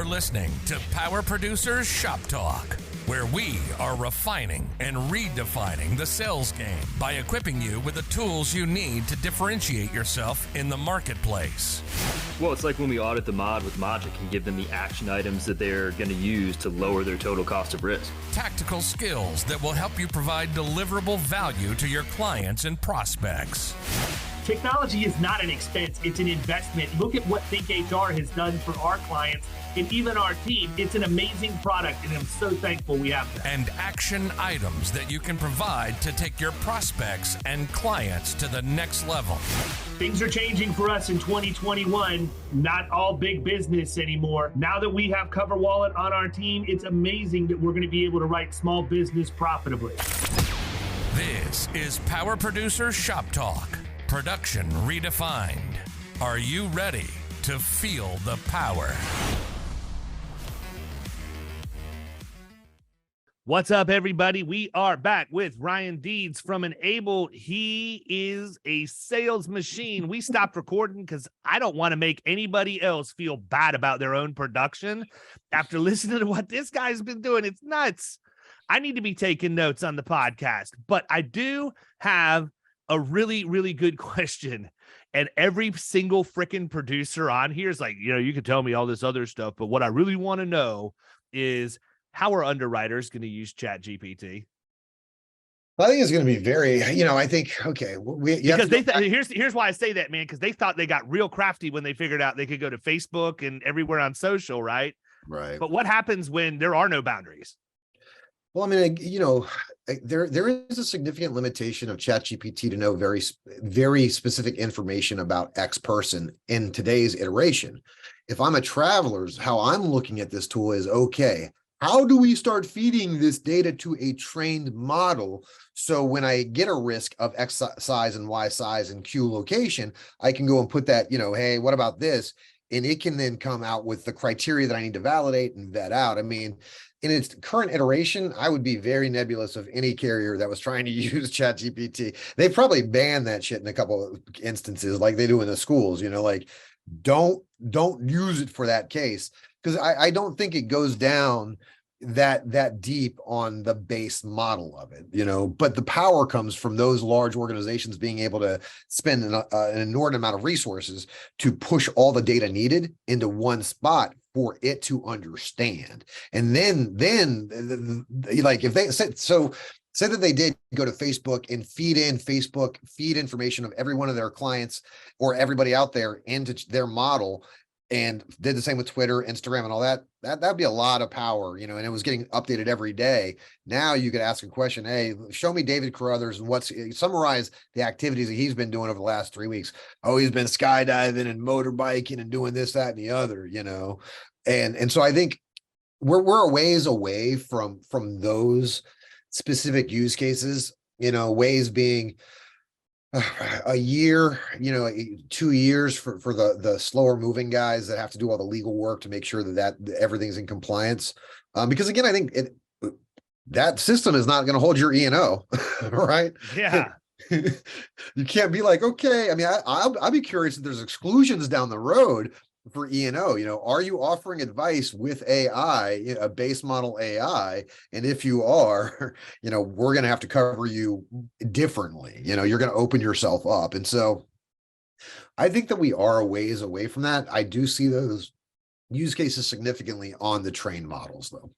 You're listening to Power Producers Shop Talk, where we are refining and redefining the sales game by equipping you with the tools you need to differentiate yourself in the marketplace. Well, it's like when we audit the mod with Logic and give them the action items that they're going to use to lower their total cost of risk. Tactical skills that will help you provide deliverable value to your clients and prospects. Technology is not an expense, it's an investment. Look at what Think HR has done for our clients and even our team. It's an amazing product, and I'm so thankful we have that. And action items that you can provide to take your prospects and clients to the next level. Things are changing for us in 2021. Not all big business anymore. Now that we have CoverWallet on our team, it's amazing that we're going to be able to write small business profitably. This is Power Producer Shop Talk. Production redefined. Are you ready to feel the power? What's up, everybody? We are back with Ryan Deeds from Enable. He is a sales machine. We stopped recording because I don't want to make anybody else feel bad about their own production. After listening to what this guy's been doing, it's nuts. I need to be taking notes on the podcast, but I do have a really, really good question. And every single freaking producer on here is like, you can tell me all this other stuff, but what I really want to know is, how are underwriters going to use ChatGPT? I think it's going to be very, I think, okay. Because here's why I say that, man, because they thought they got real crafty when they figured out they could go to Facebook and everywhere on social, right? Right. But what happens when there are no boundaries? Well, I mean, there is a significant limitation of ChatGPT to know very, very specific information about X person in today's iteration. If I'm a traveler, how I'm looking at this tool is, okay, how do we start feeding this data to a trained model? So when I get a risk of X size and Y size and Q location, I can go and put that, hey, what about this? And it can then come out with the criteria that I need to validate and vet out. I mean, in its current iteration, I would be very nebulous of any carrier that was trying to use ChatGPT. They probably banned that shit in a couple of instances, like they do in the schools, like don't use it for that case. Because I don't think it goes down that deep on the base model of it, but the power comes from those large organizations being able to spend an inordinate amount of resources to push all the data needed into one spot for it to understand. And then like if they said, so say that they did go to Facebook and feed information of every one of their clients or everybody out there into their model, and did the same with Twitter, Instagram, and all that'd be a lot of power, and it was getting updated every day. Now you could ask a question, hey, show me David Carothers and summarize the activities that he's been doing over the last 3 weeks. Oh, he's been skydiving and motorbiking and doing this, that, and the other, and so I think we're a ways away from those specific use cases, ways being a year, 2 years for the slower moving guys that have to do all the legal work to make sure that everything's in compliance. Because again, I think that system is not going to hold your E&O, right? Yeah. You can't be like, okay. I mean, I'll be curious if there's exclusions down the road for E&O. Are you offering advice with AI, a base model AI? And if you are, we're going to have to cover you differently. You're going to open yourself up. And so I think that we are a ways away from that. I do see those use cases significantly on the trained models, though.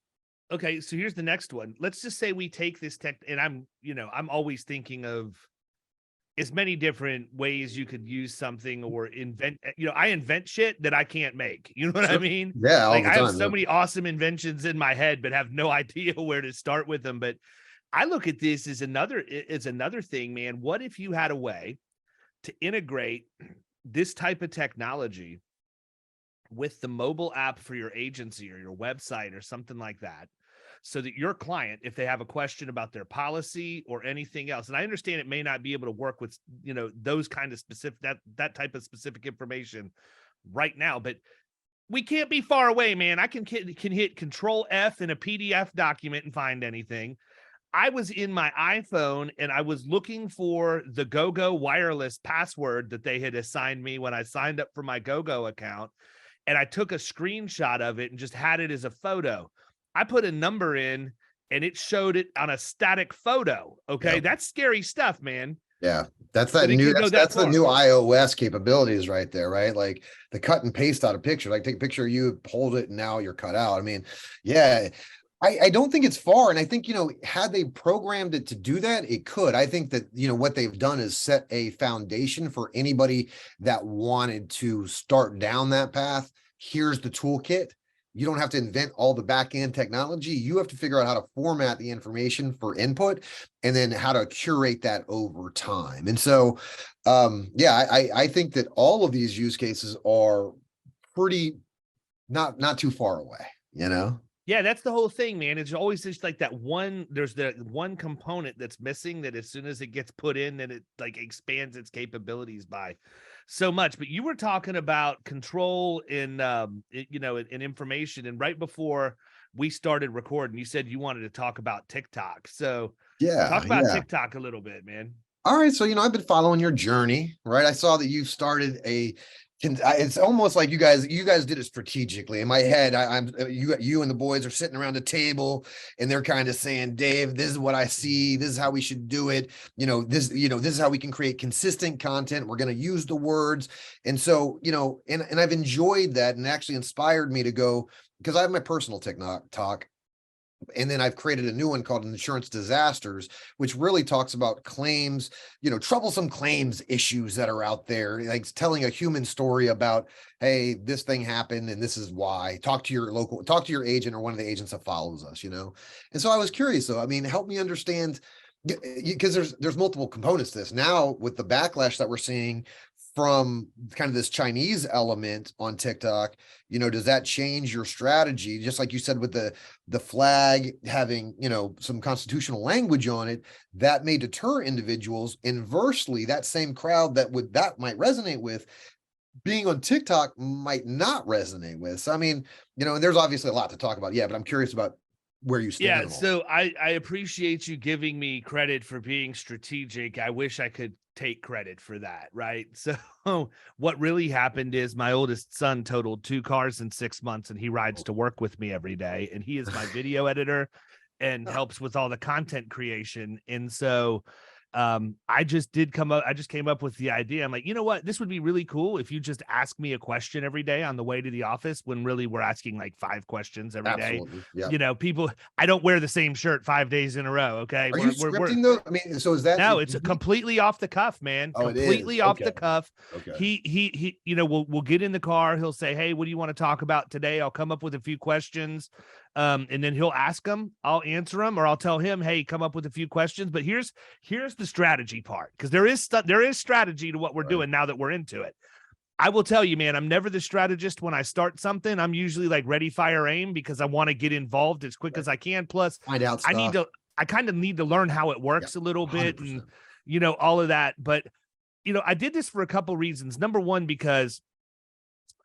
Okay, so here's the next one. Let's just say we take this tech, and I'm always thinking of as many different ways you could use something or invent. I invent shit that I can't make. You know what I mean? Yeah. Like I have so many awesome inventions in my head, but have no idea where to start with them. But I look at this as another thing, man. What if you had a way to integrate this type of technology with the mobile app for your agency or your website or something like that, so that your client, if they have a question about their policy or anything else, and I understand it may not be able to work with, those kind of specific, that type of specific information right now, but we can't be far away, man. I can hit Control F in a PDF document and find anything. I was in my iPhone and I was looking for the GoGo wireless password that they had assigned me when I signed up for my GoGo account. and I took a screenshot of it and just had it as a photo. I put a number in and it showed it on a static photo. Okay. Yep. That's scary stuff, man. Yeah, that's that But it new, can go that's that the new far. iOS capabilities right there, right? Like the cut and paste out of picture, like take a picture of you, hold it, and now you're cut out. I mean, yeah, I don't think it's far. And I think, you know, had they programmed it to do that, it could. I think that, you know, what they've done is set a foundation for anybody that wanted to start down that path. Here's the toolkit. You don't have to invent all the back end technology. You have to figure out how to format the information for input and then how to curate that over time. And so, yeah, I think that all of these use cases are pretty not too far away, you know? Yeah, that's the whole thing, man. It's always just like that one, there's the one component that's missing that as soon as it gets put in, then it like expands its capabilities by so much. But you were talking about control in, you know, in information. And right before we started recording, you said you wanted to talk about TikTok. So Yeah. talk about TikTok a little bit, man. All right. So, you know, I've been following your journey, right? I saw that you started it's almost like you guys did it strategically. In my head, you and the boys are sitting around the table and they're kind of saying, Dave, this is what I see. This is how we should do it. This is how we can create consistent content. We're going to use the words. And so, you know, and I've enjoyed that and actually inspired me to go, because I have my personal TikTok talk. And then I've created a new one called Insurance Disasters, which really talks about claims, you know, troublesome claims issues that are out there, like telling a human story about, hey, this thing happened and this is why. Talk to your agent or one of the agents that follows us, you know. And so I was curious, though. I mean, help me understand, because there's multiple components to this. Now, with the backlash that we're seeing from kind of this Chinese element on TikTok, you know, does that change your strategy? Just like you said, with the flag having, you know, some constitutional language on it, that may deter individuals. Inversely, that same crowd that might resonate with, being on TikTok might not resonate with. So, I mean, you know, and there's obviously a lot to talk about. Yeah, but I'm curious about where you stand. Yeah, so I appreciate you giving me credit for being strategic. I wish I could take credit for that, right? So what really happened is my oldest son totaled 2 cars in 6 months, and he rides to work with me every day, and he is my video editor and helps with all the content creation. And so I just came up with the idea. I'm like, you know what? This would be really cool if you just ask me a question every day on the way to the office, when really we're asking like 5 questions every day. Yep. You know, I don't wear the same shirt 5 days in a row. Okay. Are you scripting though? I mean, so is that? No, it's completely off the cuff, man. Oh, completely off the cuff. Okay. He, you know, we'll get in the car. He'll say, hey, what do you want to talk about today? I'll come up with a few questions. And then he'll ask them, I'll answer them, or I'll tell him, hey, come up with a few questions. But here's the strategy part, because there is strategy to what we're doing now that we're into it. I will tell you, man, I'm never the strategist when I start something. I'm usually like ready, fire, aim, because I want to get involved as quick as I can. Plus, find out stuff. I kind of need to learn how it works a little bit, 100%. And, you know, all of that. But, you know, I did this for a couple reasons. Number one, because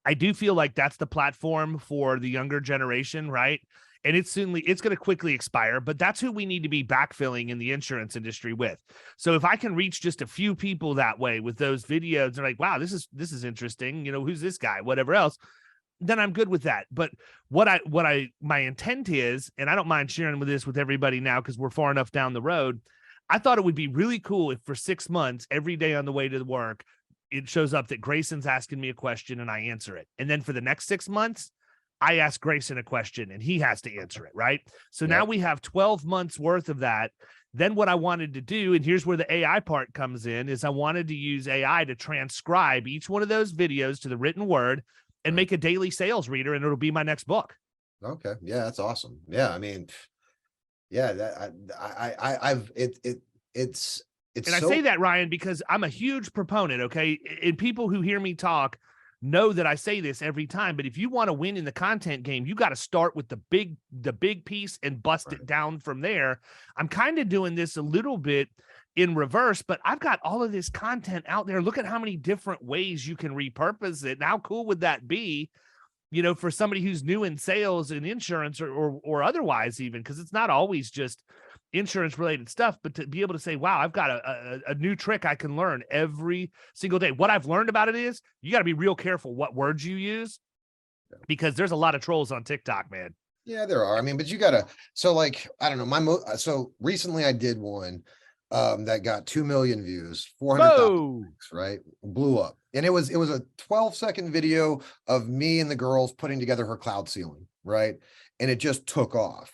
I do feel like that's the platform for the younger generation, right? And it's going to quickly expire, but that's who we need to be backfilling in the insurance industry with. So if I can reach just a few people that way with those videos, they're like, wow, this is interesting. You know, who's this guy? Whatever else, then I'm good with that. But my intent is, and I don't mind sharing with everybody now, because we're far enough down the road. I thought it would be really cool if for 6 months, every day on the way to work, it shows up that Grayson's asking me a question and I answer it. And then for the next 6 months, I ask Grayson a question and he has to answer it, right? So now we have 12 months worth of that. Then what I wanted to do, and here's where the AI part comes in, is I wanted to use AI to transcribe each one of those videos to the written word and make a daily sales reader, and it'll be my next book. Okay. Yeah, that's awesome. Yeah, I mean, yeah, that it's and I say that, Ryan, because I'm a huge proponent, okay? And people who hear me talk know that I say this every time, but if you want to win in the content game, you got to start with the big piece and bust it down from there. I'm kind of doing this a little bit in reverse, but I've got all of this content out there. Look at how many different ways you can repurpose it. And how cool would that be, you know, for somebody who's new in sales and insurance or otherwise, even, because it's not always just insurance related stuff, but to be able to say, wow, I've got a new trick I can learn every single day. What I've learned about it is you got to be real careful what words you use, because there's a lot of trolls on TikTok, man. Yeah, there are. I mean, but you gotta, so like, I don't know, so recently I did one that got 2 million views, 400,000 likes, right? Blew up. And it was a 12-second video of me and the girls putting together her cloud ceiling, right? And it just took off.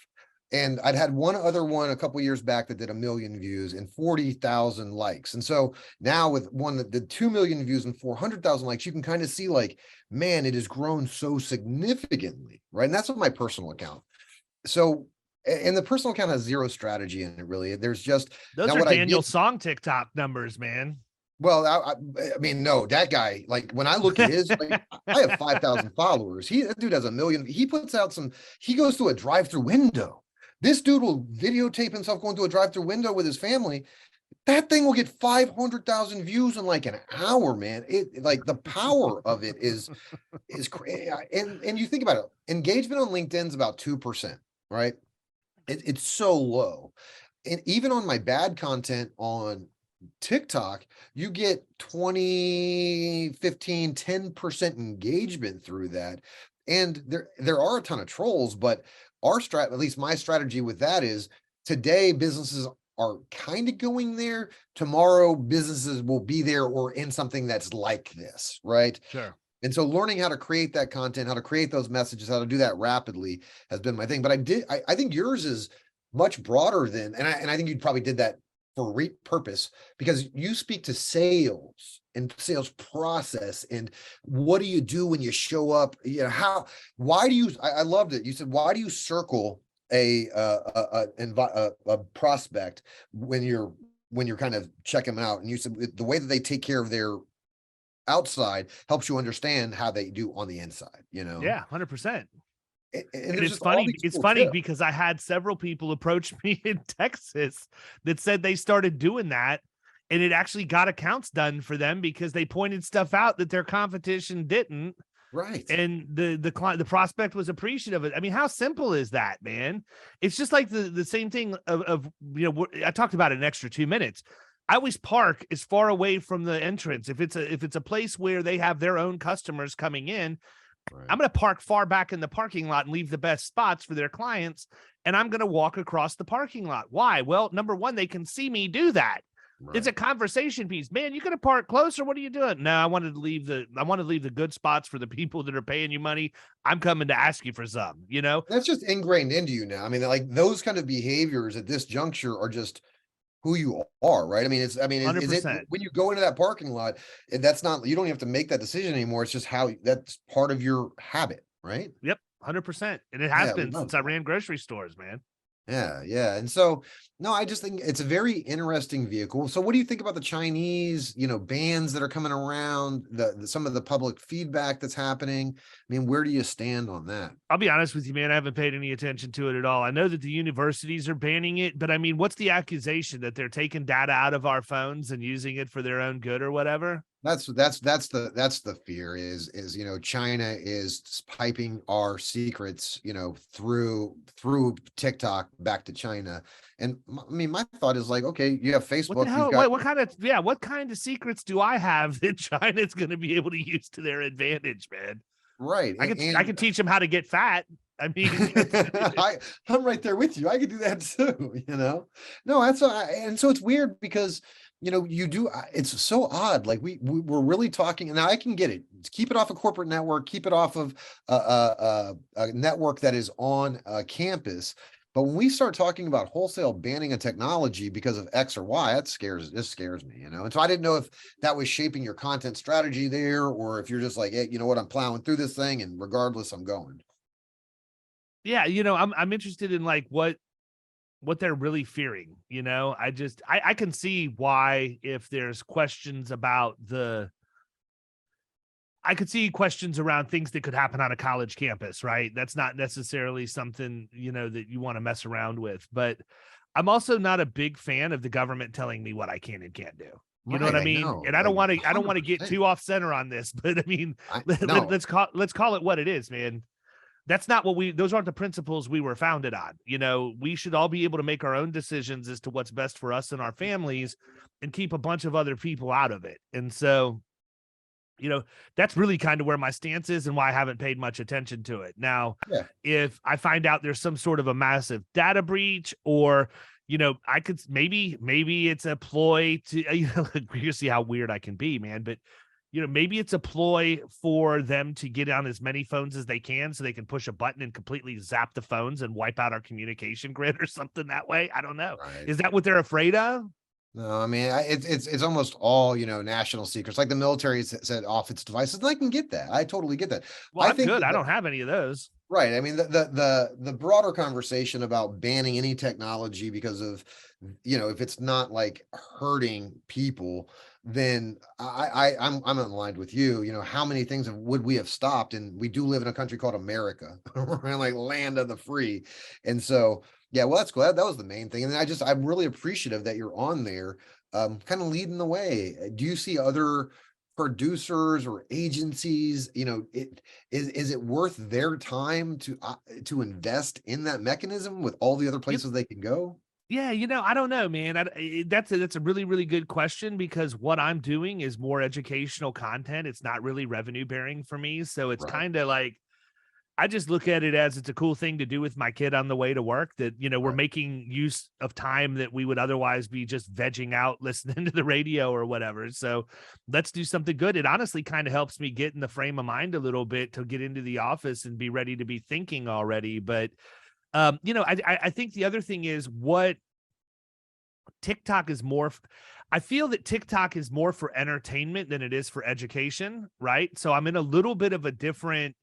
And I'd had one other one a couple years back that did 1 million views and 40,000 likes. And so now with one that did 2 million views and 400,000 likes, you can kind of see like, man, it has grown so significantly, right? And that's on my personal account. So, and the personal account has zero strategy in it, really. There's just those are Daniel Song TikTok numbers, man. Well, I mean, no, that guy, like when I look at his, like, I have 5,000 followers. That dude has 1 million. He puts out he goes through a drive-through window. This dude will videotape himself going through a drive-through window with his family. That thing will get 500,000 views in like an hour, man. It like the power of it is crazy. And you think about it, engagement on LinkedIn is about 2%, right? It's so low. And even on my bad content on TikTok, you get 20, 15, 10% engagement through that. And there are a ton of trolls, but at least my strategy with that is today businesses are kind of going there. Tomorrow businesses will be there or in something that's like this, right? Sure. And so learning how to create that content, how to create those messages, how to do that rapidly has been my thing. But I think yours is much broader than, and I think you probably did that for purpose, because you speak to sales and sales process and what do you do when you show up? You know, why do you, I loved it. You said, why do you circle a prospect when you're kind of checking them out? And you said the way that they take care of their outside helps you understand how they do on the inside, you know? Yeah, 100%. And it's funny. It's funny because I had several people approach me in Texas that said they started doing that, and it actually got accounts done for them because they pointed stuff out that their competition didn't. Right. And the prospect was appreciative of it. I mean, how simple is that, man? It's just like the same thing of you know, I talked about it an extra 2 minutes. I always park as far away from the entrance. If it's a place where they have their own customers coming in, right, I'm going to park far back in the parking lot and leave the best spots for their clients. And I'm going to walk across the parking lot. Why? Well, number one, they can see me do that. Right. It's a conversation piece. Man, you going to park closer? What are you doing? No, I wanted to leave the good spots for the people that are paying you money. I'm coming to ask you for some, you know, that's just ingrained into you now. I mean, like those kind of behaviors at this juncture are just who you are, right? I mean, is it when you go into that parking lot, that's not, you don't have to make that decision anymore. It's just that's part of your habit, right? Yep. 100%. And it has been since I ran grocery stores, man. Yeah. And so, no, I just think it's a very interesting vehicle. So what do you think about the Chinese, you know, bans that are coming around, some of the public feedback that's happening? I mean, where do you stand on that? I'll be honest with you, man. I haven't paid any attention to it at all. I know that the universities are banning it, but I mean, what's the accusation that they're taking data out of our phones and using it for their own good or whatever? That's the fear is, you know, China is piping our secrets, you know, through TikTok back to China. And I mean, my thought is like, okay, you have Facebook. What the hell? What kind of secrets do I have that China's going to be able to use to their advantage, man? Right. I can teach them how to get fat. I mean, I'm right there with you. I could do that too, you know? No, and so it's weird because, you know, it's so odd. Like we're really talking, and now I can get it. Keep it off a corporate network, keep it off of a network that is on campus. But when we start talking about wholesale banning a technology because of X or Y, this scares me, you know? And so I didn't know if that was shaping your content strategy there, or if you're just like, hey, you know what, I'm plowing through this thing and regardless, I'm going. Yeah. You know, I'm interested in like what they're really fearing, you know. I can see why, if there's questions about I could see questions around things that could happen on a college campus, right? That's not necessarily something, you know, that you want to mess around with. But I'm also not a big fan of the government telling me what I can and can't do. You know what I mean? And I don't want to get too off center on this, but I mean, let's call it what it is, man. That's not those aren't the principles we were founded on. You know, we should all be able to make our own decisions as to what's best for us and our families and keep a bunch of other people out of it. And so that's really kind of where my stance is and why I haven't paid much attention to it. Now, Yeah. if I find out there's some sort of a massive data breach, or, I could maybe it's a ploy to, you see how weird I can be, man. But, maybe it's a ploy for them to get on as many phones as they can so they can push a button and completely zap the phones and wipe out our communication grid or something that way. I don't know. Right. Is that what they're afraid of? No, I mean, it's almost all, national secrets. Like the military said off its devices, and I can get that. I totally get that. Well, I I'm think good. that I don't have any of those. Right. I mean, the broader conversation about banning any technology because of, if it's not like hurting people, then I'm aligned with you. How many things would we have stopped? And we do live in a country called America, we're like land of the free. And so, yeah, well, that's cool. That was the main thing. And I'm really appreciative that you're on there, kind of leading the way. Do you see other producers or agencies, is it worth their time to invest in that mechanism with all the other places they can go? Yeah, I don't know, man. That's a really, really good question, because what I'm doing is more educational content. It's not really revenue bearing for me. So it's Right. kind of like, I just look at it as it's a cool thing to do with my kid on the way to work, that, we're Right. making use of time that we would otherwise be just vegging out, listening to the radio or whatever. So let's do something good. It honestly kind of helps me get in the frame of mind a little bit to get into the office and be ready to be thinking already. But, I think the other thing is what TikTok is more. I feel that TikTok is more for entertainment than it is for education. Right. So I'm in a little bit of a different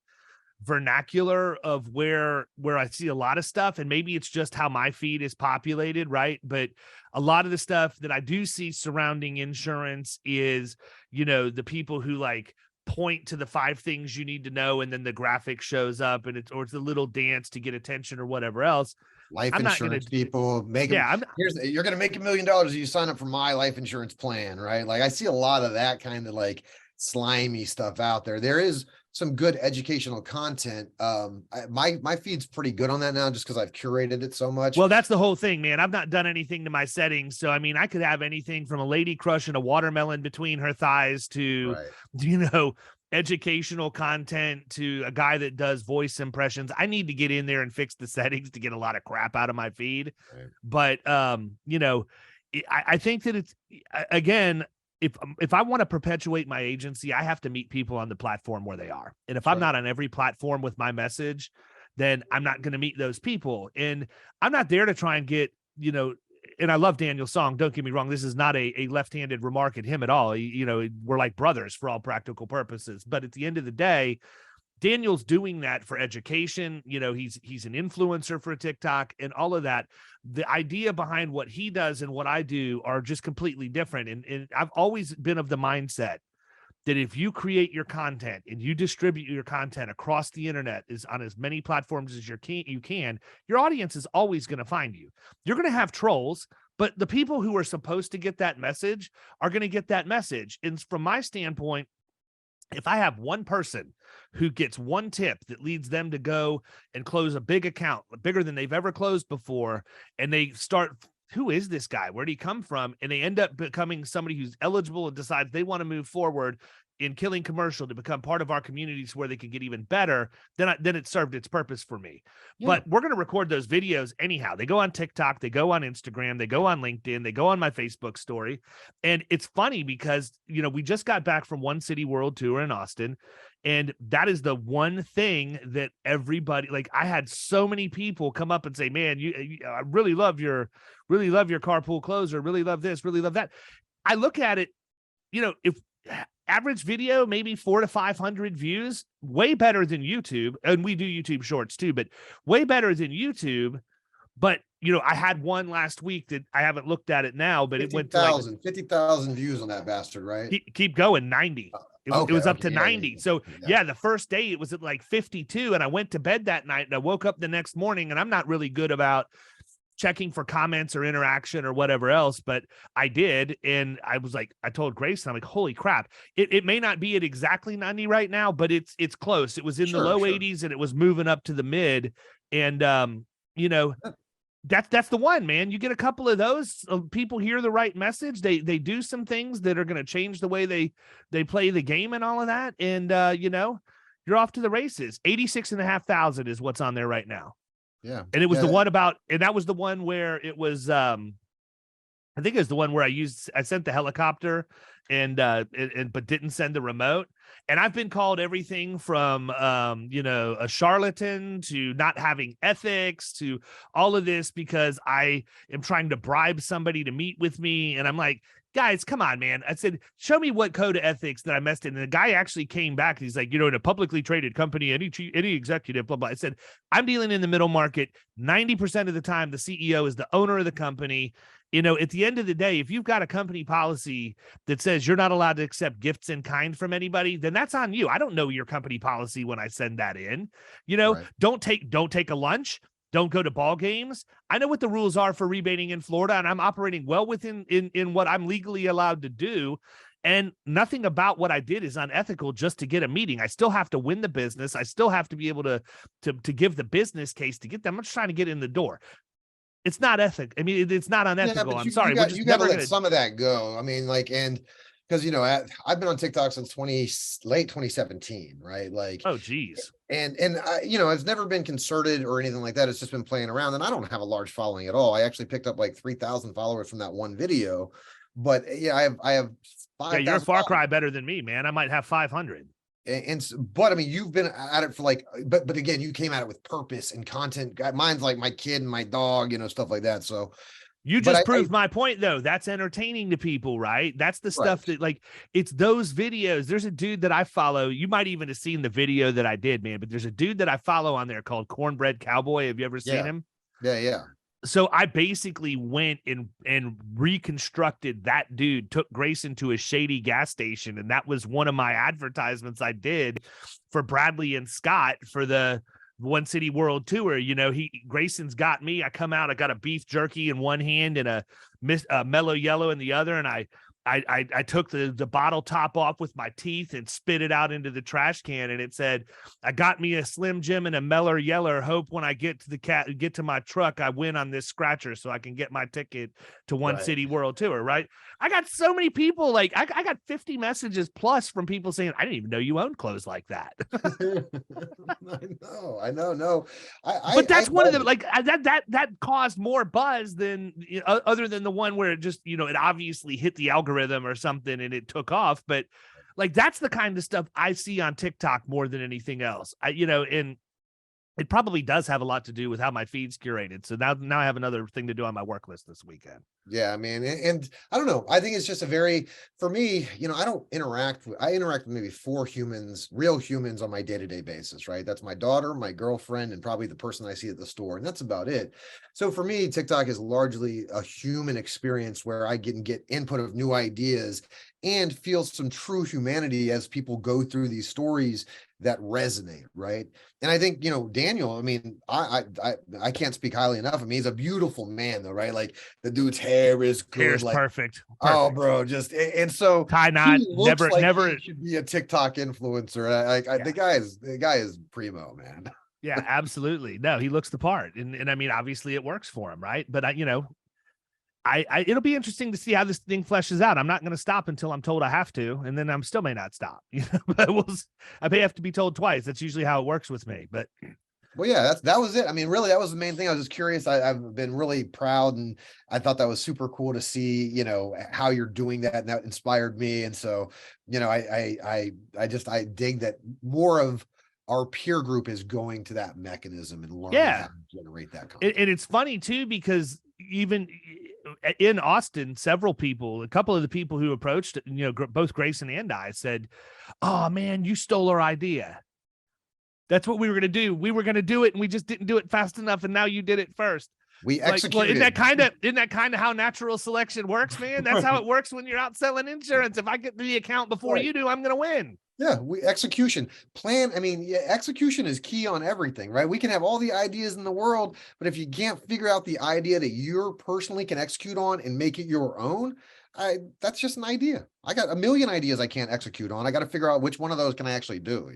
vernacular of where I see a lot of stuff, and maybe it's just how my feed is populated, right? But a lot of the stuff that I do see surrounding insurance is, the people who like point to the 5 things you need to know, and then the graphic shows up, and it's a little dance to get attention or whatever else. Life I'm not insurance gonna, people make yeah, you're going to make $1 million if you sign up for my life insurance plan, right? Like I see a lot of that kind of like slimy stuff out there. There is some good educational content. My feed's pretty good on that now, just because I've curated it so much. Well, that's the whole thing, man. I've not done anything to my settings. So, I mean, I could have anything from a lady crushing a watermelon between her thighs to, Right. educational content to a guy that does voice impressions. I need to get in there and fix the settings to get a lot of crap out of my feed. Right. But, I think that it's, again, if I want to perpetuate my agency, I have to meet people on the platform where they are. And if I'm not on every platform with my message, then I'm not going to meet those people. And I'm not there to try and get, and I love Daniel's song. Don't get me wrong. This is not a left-handed remark at him at all. We're like brothers for all practical purposes. But at the end of the day, Daniel's doing that for education. He's an influencer for TikTok and all of that. The idea behind what he does and what I do are just completely different. And I've always been of the mindset that if you create your content and you distribute your content across the internet, is on as many platforms as you can, your audience is always going to find you. You're going to have trolls, but the people who are supposed to get that message are going to get that message. And from my standpoint, if I have one person who gets one tip that leads them to go and close a big account, bigger than they've ever closed before, and they start, who is this guy? Where'd he come from? And they end up becoming somebody who's eligible and decides they want to move forward in Killing Commercial to become part of our communities where they can get even better, then it served its purpose for me. Yeah. But we're going to record those videos anyhow. They go on TikTok, they go on Instagram, they go on LinkedIn, they go on my Facebook story. And it's funny because, we just got back from One City World Tour in Austin. And that is the one thing that everybody, like, I had so many people come up and say, man, I really love your carpool closer, really love this, really love that. I look at it, if average video, maybe 400 to 500 views, way better than YouTube. And we do YouTube shorts too, but way better than YouTube. But, I had one last week that I haven't looked at it now, but it went to 50,000 views on that bastard, right? Keep going, 90. It was up to 90. Yeah. So the first day it was at like 52, and I went to bed that night and I woke up the next morning, and I'm not really good about checking for comments or interaction or whatever else, but I did. And I was like, I told Grace, I'm like, holy crap. It may not be at exactly 90 right now, but it's close. It was in the low 80s and it was moving up to the mid. And, That's the one, man. You get a couple of those, people hear the right message. They do some things that are going to change the way they play the game and all of that. And, you're off to the races. 86,500 is what's on there right now. Yeah. And it was the one about, and that was the one where it was, I think it was the one where I sent the helicopter but didn't send the remote. And I've been called everything from, a charlatan to not having ethics to all of this because I am trying to bribe somebody to meet with me. And I'm like, guys, come on, man. I said, show me what code of ethics that I messed in. And the guy actually came back. And he's like, in a publicly traded company, any executive, blah, blah. I said, I'm dealing in the middle market. 90% of the time, the CEO is the owner of the company. At the end of the day, if you've got a company policy that says you're not allowed to accept gifts in kind from anybody, then that's on you. I don't know your company policy when I send that in. Right. Don't take a lunch. Don't go to ball games. I know what the rules are for rebating in Florida, and I'm operating well within in what I'm legally allowed to do. And nothing about what I did is unethical just to get a meeting. I still have to win the business. I still have to be able to give the business case to get them. I'm just trying to get in the door. It's not ethical. I mean, it's not unethical. I'm sorry. You got to let some of that go. I mean, and because I've been on TikTok since late 2017, right? Oh, geez. And it's never been concerted or anything like that. It's just been playing around, and I don't have a large following at all. I actually picked up like 3,000 followers from that one video, but I have 5,000. Yeah, you're a far cry better than me, man. I might have 500. But I mean, you've been at it for but again, you came at it with purpose and content. Mine's like my kid and my dog, stuff like that. So you just proved my point, though. That's entertaining to people, right? That's the stuff that it's those videos. There's a dude that I follow. You might even have seen the video that I did, man, but there's a dude that I follow on there called Cornbread Cowboy. Have you ever seen him? Yeah. So I basically went and reconstructed that dude, took Grayson to a shady gas station. And that was one of my advertisements I did for Bradley and Scott for the One City World Tour. Grayson's got me. I come out, I got a beef jerky in one hand and a mellow yellow in the other. And I took the bottle top off with my teeth and spit it out into the trash can. And it said, I got me a Slim Jim and a Meller Yeller. Hope when I get to my truck, I win on this scratcher so I can get my ticket to One City World Tour. Right. I got so many people, I got 50 messages plus from people saying, I didn't even know you owned clothes like that. I know. No, but that's one of them. That caused more buzz than other than the one where it just, it obviously hit the algorithm or something and it took off. But that's the kind of stuff I see on TikTok more than anything else. And it probably does have a lot to do with how my feed's curated. So now I have another thing to do on my work list this weekend. Yeah, man. And I don't know. I think it's just for me, I interact with maybe 4 humans, real humans on my day-to-day basis, right? That's my daughter, my girlfriend, and probably the person I see at the store. And that's about it. So for me, TikTok is largely a human experience where I get input of new ideas and feel some true humanity as people go through these stories that resonate, right? And I think, Daniel, I mean, I can't speak highly enough. I mean, he's a beautiful man though, right? The dude's hair is good. Hair's perfect. Oh, bro, and so tie knot, never he should be a TikTok influencer. The guy is primo, man. Yeah, absolutely. No, he looks the part. And I mean, obviously it works for him, right? But it'll be interesting to see how this thing fleshes out. I'm not going to stop until I'm told I have to, and then I'm still may not stop. But I may have to be told twice. That's usually how it works with me. But well, yeah, that was it. I mean, really, that was the main thing. I was just curious. I've been really proud, and I thought that was super cool to see. How you're doing that, and that inspired me. And so, I dig that more of our peer group is going to that mechanism and learning how to generate that content. And it's funny too, because even in Austin, a couple of the people who approached, both Grayson and I said, oh man, you stole our idea. That's what we were going to do. We were going to do it and we just didn't do it fast enough. And now you did it first. We executed. Isn't that kind of how natural selection works, man? That's how it works when you're out selling insurance. If I get to the account before you do, I'm going to win. Yeah, execution plan. I mean, execution is key on everything, right? We can have all the ideas in the world, but if you can't figure out the idea that you personally can execute on and make it your own, that's just an idea. I got a million ideas I can't execute on. I got to figure out which one of those can I actually do,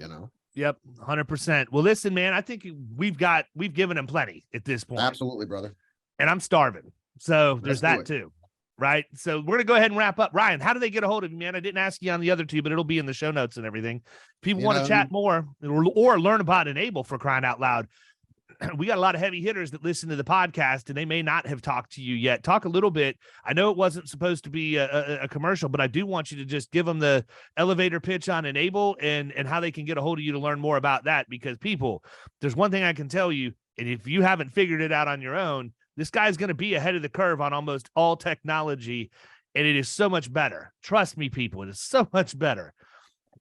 Yep, 100%. Well, listen, man, I think we've given him plenty at this point. Absolutely, brother. and I'm starving. So there's Let's do that it. too. Right. So we're going to go ahead and wrap up. Ryan, how do they get a hold of you, man? I didn't ask you on the other two, but it'll be in the show notes and everything. People want to chat more or learn about Enable, for crying out loud. We got a lot of heavy hitters that listen to the podcast, and they may not have talked to you yet. Talk a little bit. I know it wasn't supposed to be a commercial, but I do want you to just give them the elevator pitch on Enable and how they can get a hold of you to learn more about that. Because people, there's one thing I can tell you, and if you haven't figured it out on your own, this guy's going to be ahead of the curve on almost all technology, and it is so much better. Trust me, people, it is so much better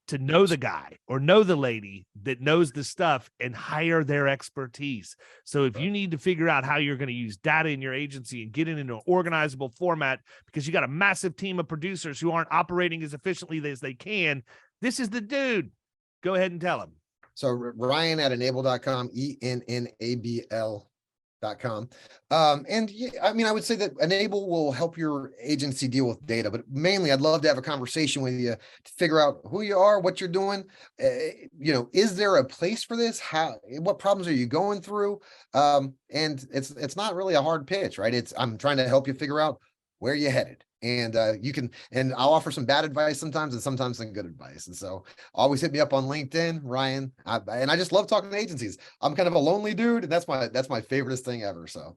to know the guy or know the lady that knows the stuff and hire their expertise. So if you need to figure out how you're going to use data in your agency and get it into an organizable format because you got a massive team of producers who aren't operating as efficiently as they can, this is the dude. Go ahead and tell him. So Ryan at enable.com, ENNABL.com. And yeah, I mean, I would say that Enable will help your agency deal with data, but mainly I'd love to have a conversation with you to figure out who you are, what you're doing. Is there a place for this? What problems are you going through? And it's not really a hard pitch, right? I'm trying to help you figure out where you're headed. And and I'll offer some bad advice sometimes and sometimes some good advice. And so always hit me up on LinkedIn, Ryan. And I just love talking to agencies. I'm kind of a lonely dude, and that's my favoriteest thing ever. So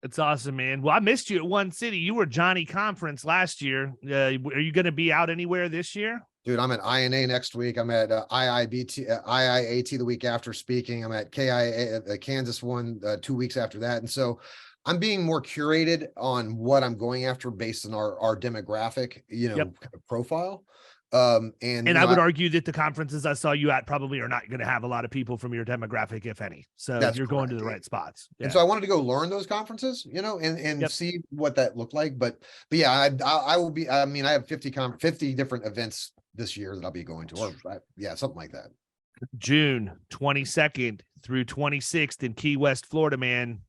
it's awesome, man. Well, I missed you at One City. You were Johnny Conference last year. Are you going to be out anywhere this year? Dude, I'm at INA next week. I'm at IIAT the week after speaking. I'm at KIA, the Kansas one 2 weeks after that. And so I'm being more curated on what I'm going after based on our demographic, kind of profile. And I would argue that the conferences I saw you at probably are not going to have a lot of people from your demographic, if any. So you're going to the right spots. Yeah. And so I wanted to go learn those conferences, and see what that looked like. But yeah, I will be. I mean, I have 50 different events this year that I'll be going to, or something like that. June 22nd through 26th in Key West, Florida, man.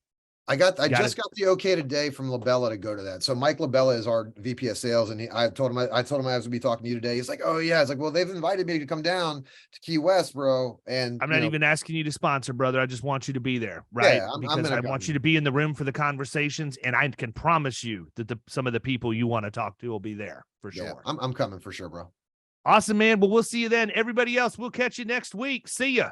I just got the okay today from Labella to go to that. So Mike Labella is our VP of sales, and I told him I was going to be talking to you today. He's like, "Oh yeah." It's like, "Well, they've invited me to come down to Key West, bro." And I'm not even asking you to sponsor, brother. I just want you to be there, right? Yeah, because I want you to be in the room for the conversations, and I can promise you that some of the people you want to talk to will be there for sure. Yeah, I'm coming for sure, bro. Awesome, man. Well, we'll see you then. Everybody else, we'll catch you next week. See ya.